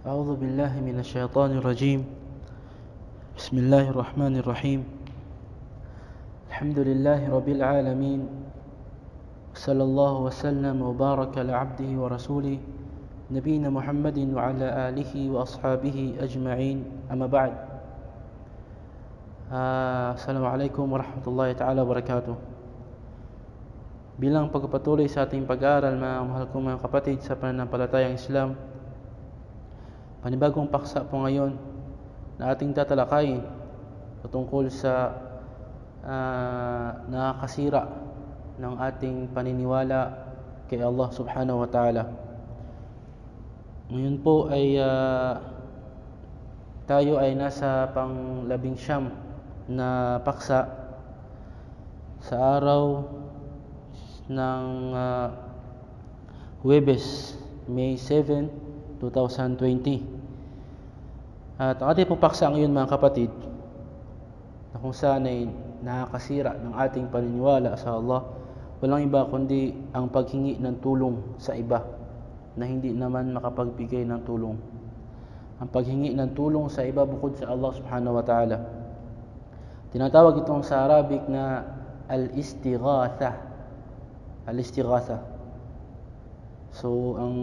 أعوذ بالله من الشيطان الرجيم. بسم الله الرحمن الرحيم. الحمد لله رب العالمين، صلى الله وسلم وبارك على عبده ورسوله نبينا محمد وعلى آله وأصحابه أجمعين. أما بعد. Assalamualaikum warahmatullahi ta'ala wabarakatuh. Bilang pagpapatuloy sa ating pag-aaral, mga mahal kong mga kapatid sa pananampalatayang Islam, panibagong paksa po ngayon na ating tatalakayin patungkol sa nakakasira ng ating paniniwala kay Allah subhanahu wa ta'ala. Ngayon po ay tayo ay nasa pang-19 na paksa sa araw ng Huwebes, May 7, 2020. At ang ating pong paksa ngayon, mga kapatid, na kung saan ay nakakasira ng ating paniniwala sa Allah, walang iba kundi ang paghingi ng tulong sa iba na hindi naman makapagbigay ng tulong. Ang paghingi ng tulong sa iba bukod sa Allah subhanahu wa ta'ala. Tinatawag itong sa Arabic na al-istighatha. Al-istighatha. So, ang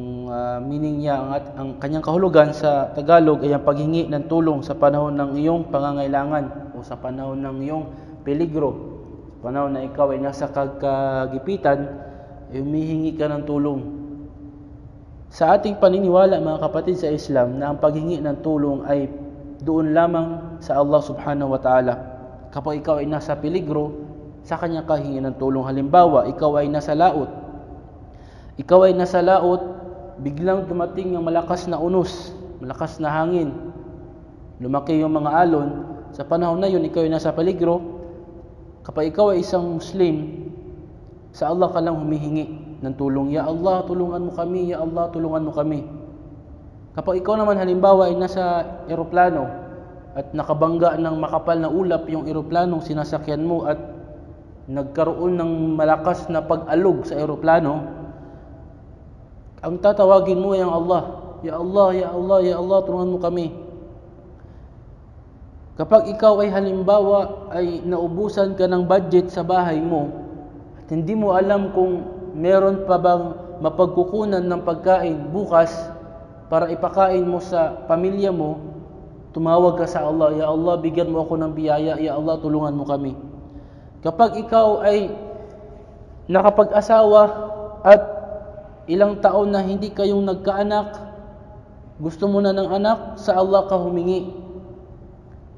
meaning niya, ang kanyang kahulugan sa Tagalog ay ang paghingi ng tulong sa panahon ng iyong pangangailangan o sa panahon ng iyong peligro. Sa panahon na ikaw ay nasa kagipitan, ay humihingi ka ng tulong. Sa ating paniniwala, mga kapatid sa Islam, na ang paghingi ng tulong ay doon lamang sa Allah subhanahu wa ta'ala. Kapag ikaw ay nasa peligro, sa kanya ka hingi ng tulong. Halimbawa, ikaw ay nasa laot. Biglang dumating yung malakas na unos, malakas na hangin. Lumaki yung mga alon. Sa panahon na yun, ikaw ay nasa peligro. Kapag ikaw ay isang Muslim, sa Allah ka lang humihingi ng tulong. Ya Allah, tulungan mo kami. Ya Allah, tulungan mo kami. Kapag ikaw naman halimbawa ay nasa eroplano at nakabangga ng makapal na ulap yung eroplanong sinasakyan mo at nagkaroon ng malakas na pag-alog sa eroplano, ang tatawagin mo ay ang Allah. Ya Allah, Ya Allah, Ya Allah, tulungan mo kami. Kapag ikaw ay halimbawa ay naubusan ka ng budget sa bahay mo at hindi mo alam kung meron pa bang mapagkukunan ng pagkain bukas para ipakain mo sa pamilya mo, tumawag ka sa Allah. Ya Allah, bigyan mo ako ng biyaya. Ya Allah, tulungan mo kami. Kapag ikaw ay nakapag-asawa at ilang taon na hindi kayong nagkaanak, gusto mo na ng anak, sa Allah ka humingi.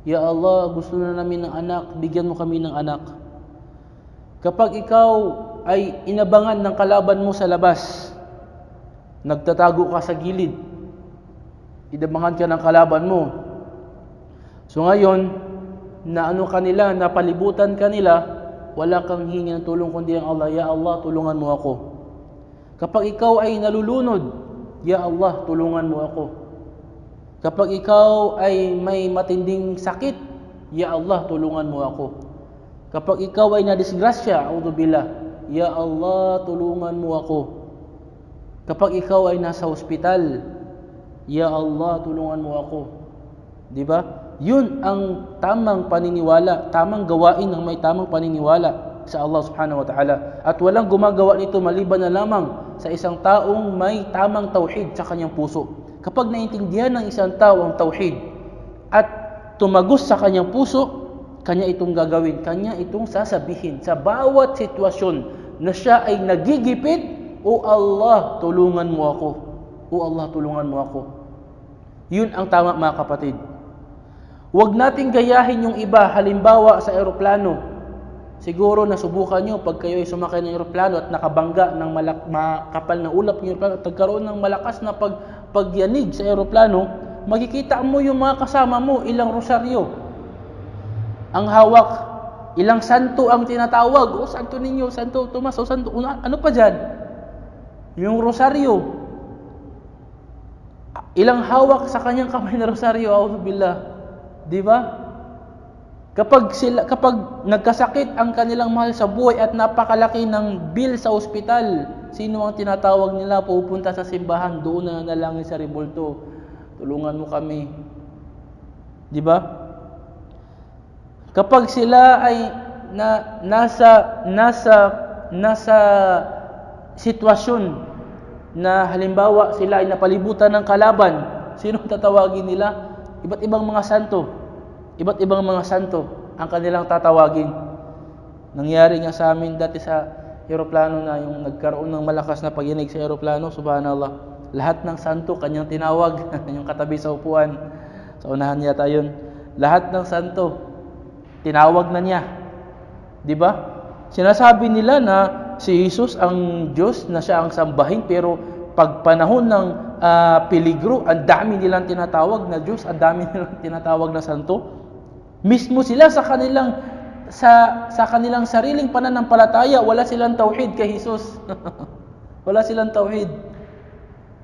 Ya Allah, gusto na namin ng anak, bigyan mo kami ng anak. Kapag ikaw ay inabangan ng kalaban mo sa labas, nagtatago ka sa gilid, inabangan ka ng kalaban mo. So ngayon, kanila, napalibutan kanila, wala kang hingi ng tulong kundi ang Allah. Ya Allah, tulungan mo ako. Kapag ikaw ay nalulunod, Ya Allah, tulungan mo ako. Kapag ikaw ay may matinding sakit, Ya Allah, tulungan mo ako. Kapag ikaw ay nadisgrasya, a'udzubillah, Ya Allah, tulungan mo ako. Kapag ikaw ay nasa ospital, Ya Allah, tulungan mo ako. Diba? Yun ang tamang paniniwala, tamang gawain ng may tamang paniniwala sa Allah subhanahu wa ta'ala. At walang gumagawa nito maliban na lamang sa isang taong may tamang tauhid sa kanyang puso. Kapag naintindihan ng isang tao ang tauhid at tumagos sa kanyang puso, kanya itong gagawin, kanya itong sasabihin sa bawat sitwasyon na siya ay nagigipit, O Allah, tulungan mo ako. O Allah, tulungan mo ako. Yun ang tama, mga kapatid. Huwag nating gayahin yung iba. Halimbawa sa eroplano, siguro nasubukan nyo pag kayo ay sumakay ng eroplano at nakabangga ng makapal na ulap yung eroplano at nagkaroon ng malakas na pagyanig sa eroplano, makikita mo yung mga kasama mo, ilang rosaryo ang hawak, ilang santo ang tinatawag. O santo ninyo, santo Tomas, o santo, ano pa dyan? Yung rosaryo, ilang hawak sa kanyang kamay na rosaryo, a'udzubillah. Di ba? Kapag nagkasakit ang kanilang mahal sa buhay at napakalaki ng bill sa ospital, sino ang tinatawag nila? Pupunta sa simbahan, doon na nalangin sa rebulto. tulungan mo kami. Di ba? Kapag sila ay nasa sitwasyon na halimbawa sila ay napalibutan ng kalaban, sino tatawagin nila? Iba't ibang mga santo. Iba't ibang mga santo ang kanilang tatawagin. Nangyari nga sa amin dati sa eroplano na yung nagkaroon ng malakas na pagyanig sa eroplano, subhanallah. Lahat ng santo kanyang tinawag, yung katabi sa upuan. Sa unahan yata yun. Lahat ng santo tinawag na niya. 'Di ba? Sinasabi nila na si Jesus ang Diyos, na siya ang sambahin, pero pag panahon ng peligro, ang dami nilang tinatawag na Diyos, ang dami nilang tinatawag na santo. Mismo sila sa kanilang sariling pananampalataya, wala silang tauhid kay Jesus. Wala silang tauhid.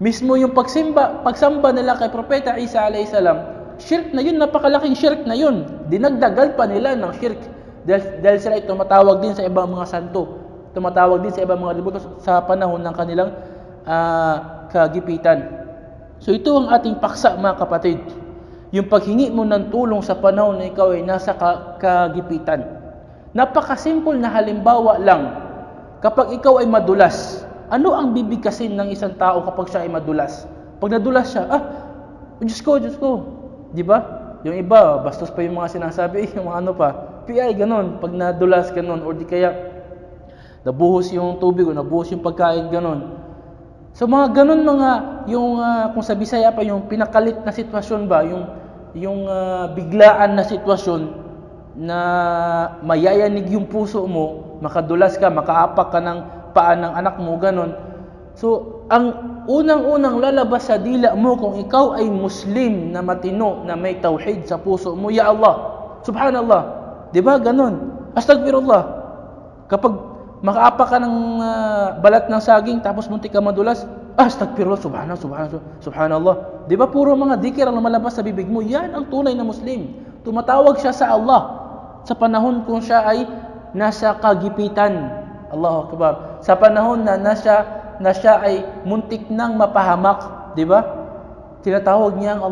Mismo yung pagsamba nila kay Propeta Isa alayhis salam, shirk na yun, napakalaking shirk na yun. Dinagdagal pa nila ng shirk dahil sila ay tumatawag din sa ibang mga santo, tumatawag din sa ibang mga libuto sa panahon ng kanilang kagipitan. So ito ang ating paksa, mga kapatid. Yung paghingi mo ng tulong sa panahon na ikaw ay nasa kagipitan. Napakasimple na halimbawa lang. Kapag ikaw ay madulas, ano ang bibigkasin ng isang tao kapag siya ay madulas? Pag nadulas siya, Diyos ko. Di ba? Yung iba, bastos pa yung mga sinasabi, yung mga ano pa. PI, ganun. Pag nadulas, ganun. O di kaya, nabuhos yung tubig o nabuhos yung pagkain, ganun. So mga ganun kung sa Bisaya pa, yung pinakalit na sitwasyon ba, yung biglaan na sitwasyon na mayayanig yung puso mo, makadulas ka, makaapak ka ng paa ng anak mo, ganun. So, ang unang-unang lalabas sa dila mo kung ikaw ay Muslim na matino, na may tauhid sa puso mo, ya Allah, subhanallah, di ba, ganun, astagfirullah. Kapag makaapak ka ng balat ng saging, tapos muntik ka madulas, astagfirullah, subhanallah. Di ba, puro mga dikir ang lumalabas sa bibig mo, yan ang tunay na Muslim. Tumatawag siya sa Allah sa panahon kung siya ay nasa kagipitan. Allahu Akbar. Sa panahon na siya ay muntik nang mapahamak, di ba? Tinatawag niya ang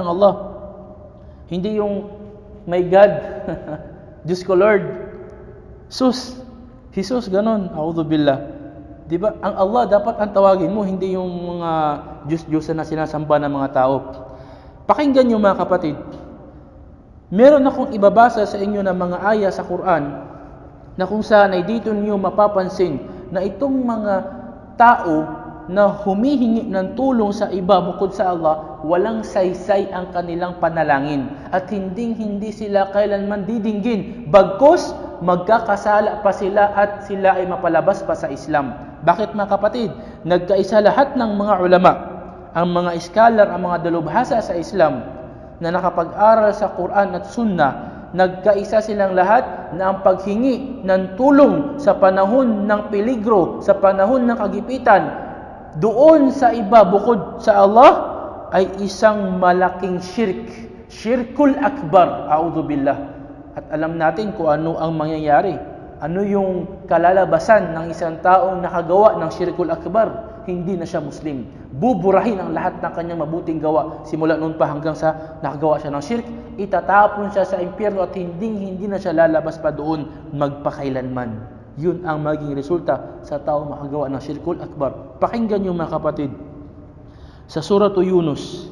Allah. Hindi yung my God, Diyos ko Lord, Jesus, ganun. A'udzubillah. Di ba? Ang Allah dapat ang tawagin mo, hindi yung mga Diyos-Diyosan na sinasamba ng mga tao. Pakinggan niyo, mga kapatid. Meron akong ibabasa sa inyo ng mga aya sa Quran na kung saan ay dito niyo mapapansin na itong mga tao na humihingi ng tulong sa iba bukod sa Allah, walang saysay ang kanilang panalangin at hindi sila kailanman didinggin, bagkus magkakasala pa sila at sila ay mapalabas pa sa Islam. Bakit, mga kapatid? Nagkaisa lahat ng mga ulama, ang mga scholar, ang mga dalubhasa sa Islam na nakapag-aral sa Quran at Sunnah, nagkaisa silang lahat na ang paghingi ng tulong sa panahon ng peligro, sa panahon ng kagipitan, doon sa iba bukod sa Allah, ay isang malaking syirkul akbar, a'udzubillah. At alam natin kung ano ang mangyayari, ano yung kalalabasan ng isang taong nakagawa ng syirkul akbar. Hindi na siya Muslim. Buburahin ang lahat ng kanyang mabuting gawa simula noon pa hanggang sa nakagawa siya ng shirk. Itatapon siya sa impyerno at hindi na siya lalabas pa doon magpakailanman. Yun ang maging resulta sa taong makagawa ng syirkul akbar. Pakinggan niyo, mga kapatid. Sa Surah Yunus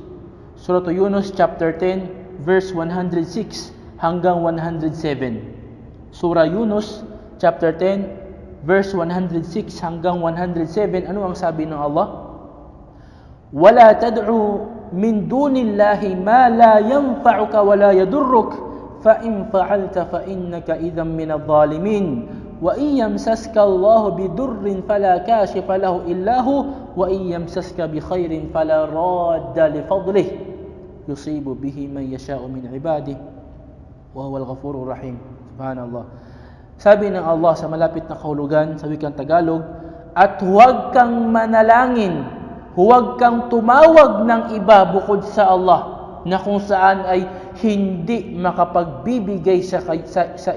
chapter 10 verse 106 hanggang 107. Surah Yunus chapter 10 verse 106 hanggang 107, ano ang sabi ng Allah? وَلَا تَدْعُوا مِن دُونِ اللَّهِ مَا لَا يَنْفَعُكَ وَلَا يَضُرُّكَ فَإِنْ فَعَلْتَ فَإِنَّكَ إِذًا مِنَ الظَّالِمِينَ وَإِنْ يَمْسَسْكَ اللَّهُ بِضُرٍّ فَلَا كَاشِفَ لَهُ إِلَّا هُوَ وَإِنْ يَمْسَسْكَ بِخَيْرٍ فَلَا رَادَّ لِفَضْلِهِ يُصِيبُ بِهِ مَن يَشَاءُ مِنْ عِبَادِهِ وَهُوَ الْغَفُورُ الرَّحِيمُ. Subhanallah. Sabi ng Allah sa malapit na kahulugan sa wikang Tagalog, at huwag kang manalangin, huwag kang tumawag ng iba bukod sa Allah, na kung saan ay hindi makapagbibigay sa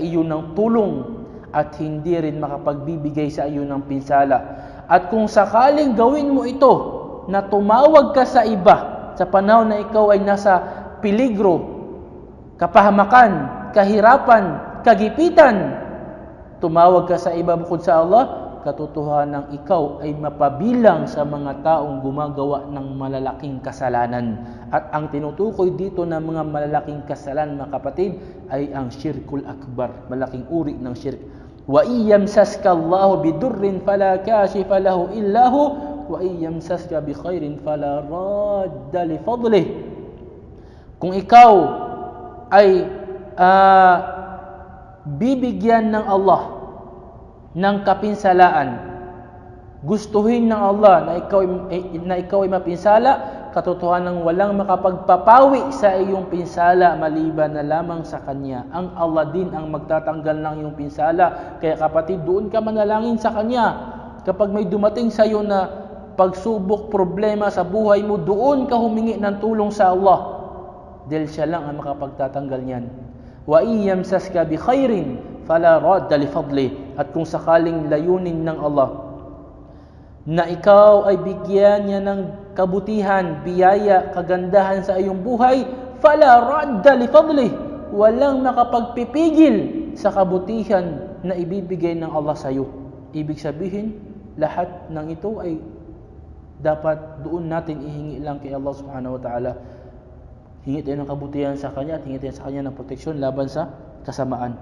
iyo ng tulong at hindi rin makapagbibigay sa iyo ng pinsala. At kung sakaling gawin mo ito, na tumawag ka sa iba, sa panahon na ikaw ay nasa peligro, kapahamakan, kahirapan, kagipitan, tumawag ka sa iba bukod sa Allah, katotohanan ng ikaw ay mapabilang sa mga taong gumagawa ng malalaking kasalanan. At ang tinutukoy dito ng mga malalaking kasalanan, mga kapatid, ay ang syirkul akbar, malaking uri ng syirk. Wa iyamsaska Allahu bidurrin fala kashifa lahu illa hu wa iyamsaska bi khairin fala radda li fadlih. Kung ikaw ay bibigyan ng Allah ng kapinsalaan, gustuhin ng Allah na ikaw ay mapinsala, katotohanan ng walang makapagpapawi sa iyong pinsala maliban na lamang sa Kanya. Ang Allah din ang magtatanggal ng iyong pinsala. Kaya kapatid, doon ka manalangin sa Kanya. Kapag may dumating sa iyo na pagsubok, problema sa buhay mo, doon ka humingi ng tulong sa Allah. Dahil siya lang ang makapagtatanggal niyan. Wa iyamsaska bi khairin fala radda li fadli. At kung sakaling layunin ng Allah na ikaw ay bigyan niya ng kabutihan, biyaya, kagandahan sa iyong buhay, fala radda li fadli. Walang makapagpipigil sa kabutihan na ibibigay ng Allah sa iyo. Ibig sabihin, lahat ng ito ay dapat doon natin ihingi lang kay Allah subhanahu wa ta'ala. Hingi tayo ng kabutihan sa Kanya at hingi tayo sa Kanya ng proteksyon laban sa kasamaan.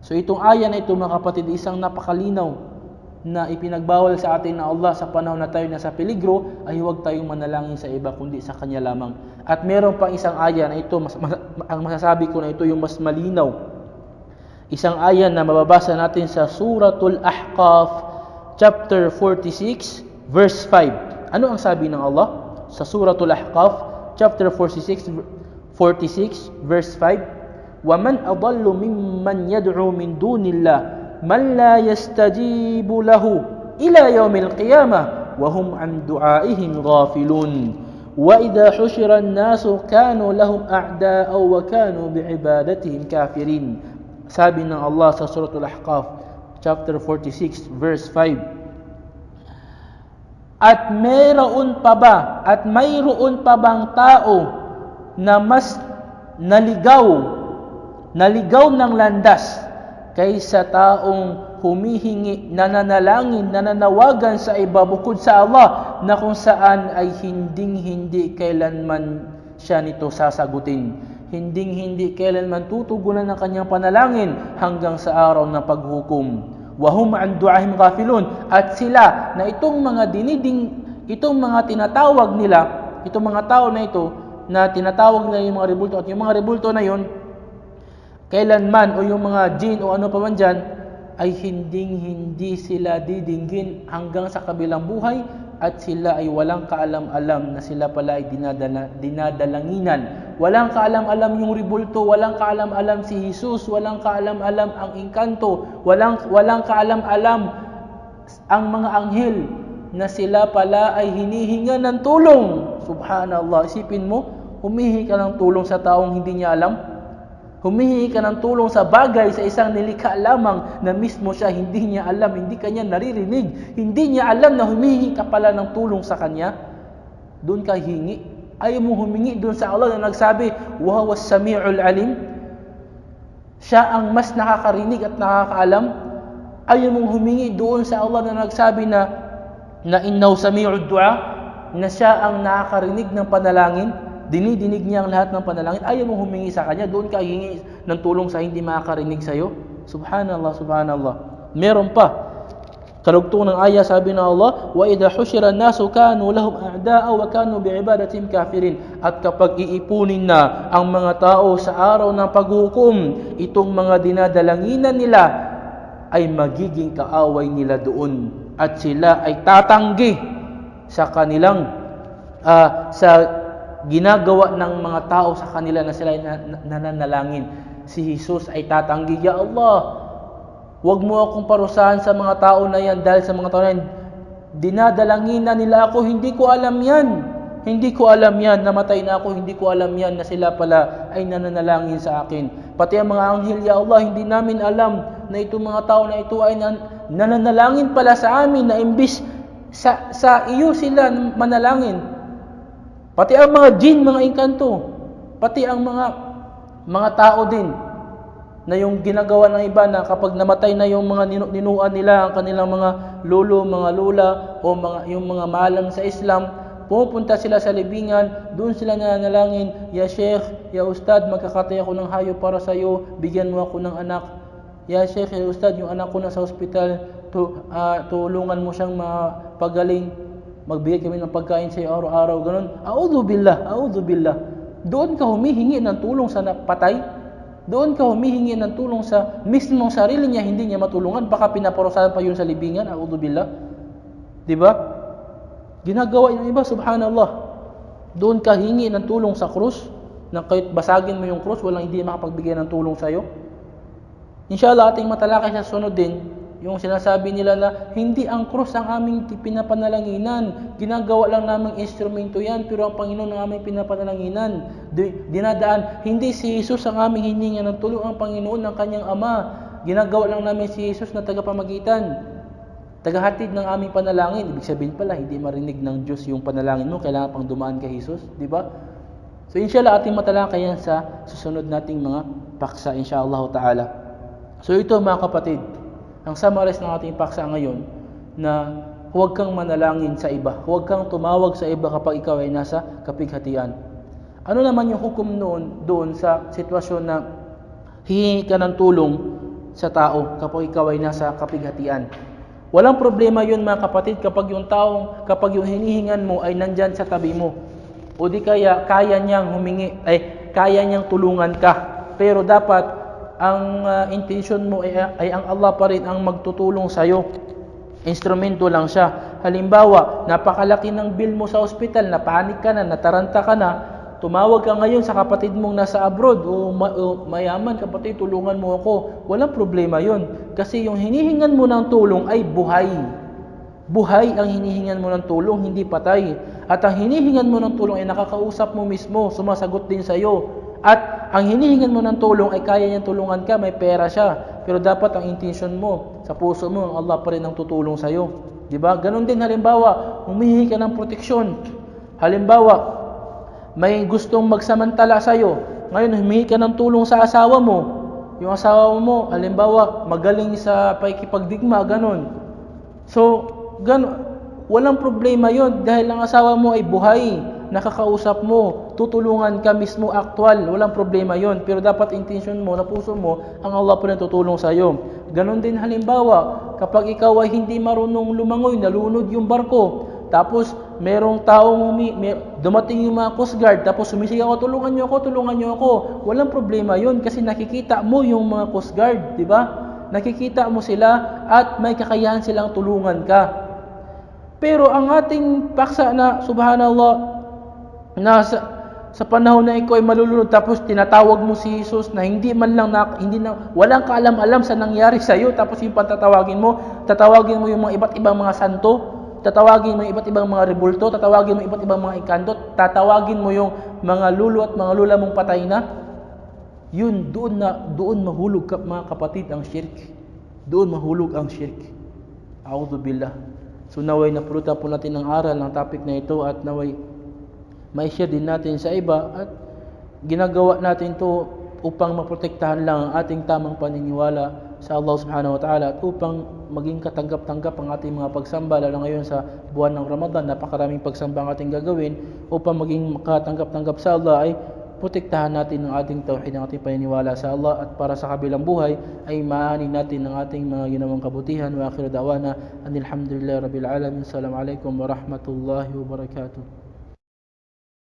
So itong aya na ito, mga kapatid, isang napakalinaw na ipinagbawal sa atin na Allah sa panahon na tayo nasa peligro ay huwag tayong manalangin sa iba kundi sa Kanya lamang. At meron pang isang aya na ito, ang masasabi ko na ito yung mas malinaw. Isang aya na mababasa natin sa Suratul Ahqaf, chapter 46, verse 5. Ano ang sabi ng Allah sa Suratul Ahqaf, chapter 46, verse 5? وَمَنْ أَضَلُّ مِمَّنْ يَدْعُو مِنْ دُونِ اللَّهِ مَنْ لَا يَسْتَجِيبُ لَهُ إِلَى يَوْمِ الْقِيَامَةِ وَهُمْ عَنْ دُعَائِهِمْ غَافِلُونَ وَإِذَا حُشِرَ النَّاسُ كَانُوا لَهُمْ أَعْدَاءً وَكَانُوا بِعِبَادَتِهِمْ كَافِرِينَ. Sabi ng Allah sa Suratul Ahqaf, chapter 46, verse 5. At mayroon pa bang tao na mas naligaw ng landas kaysa taong humihingi, nananalangin, nananawagan sa iba bukod sa Allah, na kung saan ay hindi kailanman siya nito sasagutin. Hindi kailanman tutugunan ng kanyang panalangin hanggang sa araw ng paghukom. Wahum an du'ahim ghafilun. At sila na itong mga tinatawag nila, itong mga tao na ito na tinatawag nila yung mga rebulto, at yung mga rebulto na yun kailanman, o yung mga jin o ano pa man dyan, ay hindi sila didinggin hanggang sa kabilang buhay, at sila ay walang kaalam-alam na sila pala ay dinadalanginan. Walang kaalam-alam yung rebulto, walang kaalam-alam si Jesus, walang kaalam-alam ang engkanto, walang kaalam-alam ang mga anghel na sila pala ay hinihinga ng tulong. Subhanallah, isipin mo, humihingi ka ng tulong sa taong hindi niya alam. Humihingi ka ng tulong sa bagay, sa isang nilikha lamang na mismo siya hindi niya alam, hindi kanya naririnig, hindi niya alam na humihingi ka pala ng tulong sa kanya. Doon ka hingi. Ayaw mo humingi doon sa Allah na nagsabi, wa huwas sami'ul alim. Siya ang mas nakakarinig at nakakaalam. Ayaw mong humingi doon sa Allah na nagsabi na innahu sami'ud du'a, na siya ang nakakarinig ng panalangin. Dinidinig niya ang lahat ng panalangin. Ayaw mong humingi sa kanya, doon ka hingi ng tulong sa hindi makakarinig sa iyo. Subhanallah, subhanallah. Meron pa. Karugtong ng aya, sabi ng Allah, wa idha hushira an-nasu kanu lahum a'da'a wa kanu bi'ibadatihim kafirin. At kapag iipunin na ang mga tao sa araw ng paghukom, itong mga dinadalanginan nila ay magiging kaaway nila doon, at sila ay tatanggi sa kanilang sa ginagawa ng mga tao sa kanila na sila ay nananalangin. Si Jesus ay tatanggi, ya Allah, huwag mo akong parusahan sa mga tao na yan, dahil sa mga tao na yan, dinadalanginan nila ako, hindi ko alam yan, namatay na ako, hindi ko alam yan na sila pala ay nananalangin sa akin. Pati ang mga anghel, ya Allah, hindi namin alam na itong mga tao na ito ay nananalangin pala sa amin, na imbis sa iyo sila manalangin. Pati ang mga jin, mga engkanto, pati ang mga tao din na yung ginagawa ng iba na kapag namatay na yung mga ninuan nila, ang kanilang mga lolo, mga lola o yung mga maalam sa Islam, pumupunta sila sa libingan, doon sila nananalangin, ya Sheikh, ya Ustad, magkakatay ako ng hayop para sa iyo, bigyan mo ako ng anak. Ya Sheikh, ya Ustad, yung anak ko na sa ospital, tulungan mo siyang mapagaling, magbigay kami ng pagkain sa iyo araw-araw, ganun. A'udhu billah. Doon ka humihingi ng tulong sa patay. Doon ka humihingi ng tulong sa mismong sarili niya, hindi niya matulungan, baka pinaparusahan pa yun sa libingan. A'udhu billah. 'Di ba? Ginagawa ng iba, subhanallah. Doon ka hingi ng tulong sa krus, na kahit basagin mo yung krus, walang hindi makapagbigay ng tulong sa iyo. Inshallah, ating matalakay sa sunod din yung sinasabi nila na hindi ang krus ang aming pinapanalanginan, ginagawa lang naming instrumento yan, pero ang Panginoon ang aming pinapanalanginan. Dinadaan, hindi si Jesus ang aming hininga ng tulong, ang Panginoon ang kanyang Ama. Ginagawa lang namin si Jesus na tagapamagitan, tagahatid ng aming panalangin. Ibig sabihin pala, hindi marinig ng Diyos yung panalangin mo, kailangan pang dumaan kay Jesus, di ba? So inshallah, ating matalakay yan sa susunod nating mga paksa, inshallah ta'ala. So ito mga kapatid, ang summarize ng ating paksa ngayon, na huwag kang manalangin sa iba, huwag kang tumawag sa iba kapag ikaw ay nasa kapighatian. Ano naman yung hukom doon sa sitwasyon na hihingi ka ng tulong sa tao kapag ikaw ay nasa kapighatian? Walang problema yun mga kapatid kapag yung hinihingan mo ay nandyan sa tabi mo, o di kaya kaya niyang kaya niyang tulungan ka, pero dapat ang intention mo ay ang Allah pa rin ang magtutulong sa iyo. Instrumento lang siya. Halimbawa, napakalaki ng bill mo sa ospital, napanik ka na, nataranta ka na, tumawag ka ngayon sa kapatid mong nasa abroad, o mayaman, kapatid, tulungan mo ako. Walang problema yun. Kasi yung hinihingan mo ng tulong ay buhay. Buhay ang hinihingan mo ng tulong, hindi patay. At ang hinihingan mo ng tulong ay nakakausap mo mismo, sumasagot din sa iyo. At ang hinihingan mo ng tulong ay kaya niyang tulungan ka, may pera siya. Pero dapat ang intention mo, sa puso mo, ang Allah pa rin ang tutulong sa iyo. Diba? Ganon din halimbawa, humihingi ka ng proteksyon. Halimbawa, may gustong magsamantala sa iyo. Ngayon, humihingi ka ng tulong sa asawa mo. Yung asawa mo, halimbawa, magaling sa pakikipagdigma, ganon. So, walang problema yon dahil ang asawa mo ay buhay, nakakausap mo, tutulungan ka mismo, actual, walang problema yon. Pero dapat intention mo, na puso mo, ang Allah pa rin tutulong sa iyo. Ganon din halimbawa, kapag ikaw ay hindi marunong lumangoy, nalunod yung barko, tapos merong taong dumating yung mga Coast Guard, tapos sumisigaw ako, tulungan niyo ako, walang problema yon kasi nakikita mo yung mga Coast Guard, di ba? Nakikita mo sila at may kakayahan silang tulungan ka. Pero ang ating paksa na, subhanallah, na sa panahon na ikaw ay malulunod, tapos tinatawag mo si Jesus na walang kaalam-alam sa nangyari sa iyo, tapos yung tatawagin mo yung mga iba't ibang mga santo, tatawagin mo yung iba't ibang mga rebulto, tatawagin mo yung iba't ibang mga ikandot, tatawagin mo yung mga lulu at mga lula mong patay na, yun, doon mahulog mga kapatid ang shirk. Doon mahulog ang shirk. A'udhu billah. So naway napulutan po natin ang aral ng topic na ito, at naway mai-share din natin sa iba, at ginagawa natin to upang maprotektahan lang ang ating tamang paniniwala sa Allah subhanahu wa ta'ala, at upang maging katanggap-tanggap ang ating mga pagsamba, lalo ngayon sa buwan ng Ramadan, napakaraming pagsamba ang ating gagawin. Upang maging katanggap-tanggap sa Allah ay protektahan natin ang ating tauhid, ang ating paniniwala sa Allah, at para sa kabilang buhay ay maani natin ang ating mga ginawang kabutihan. Wa akhiru da'wana anil hamdulillahi rabbil alamin. Assalamu alaikum warahmatullahi wabarakatuh.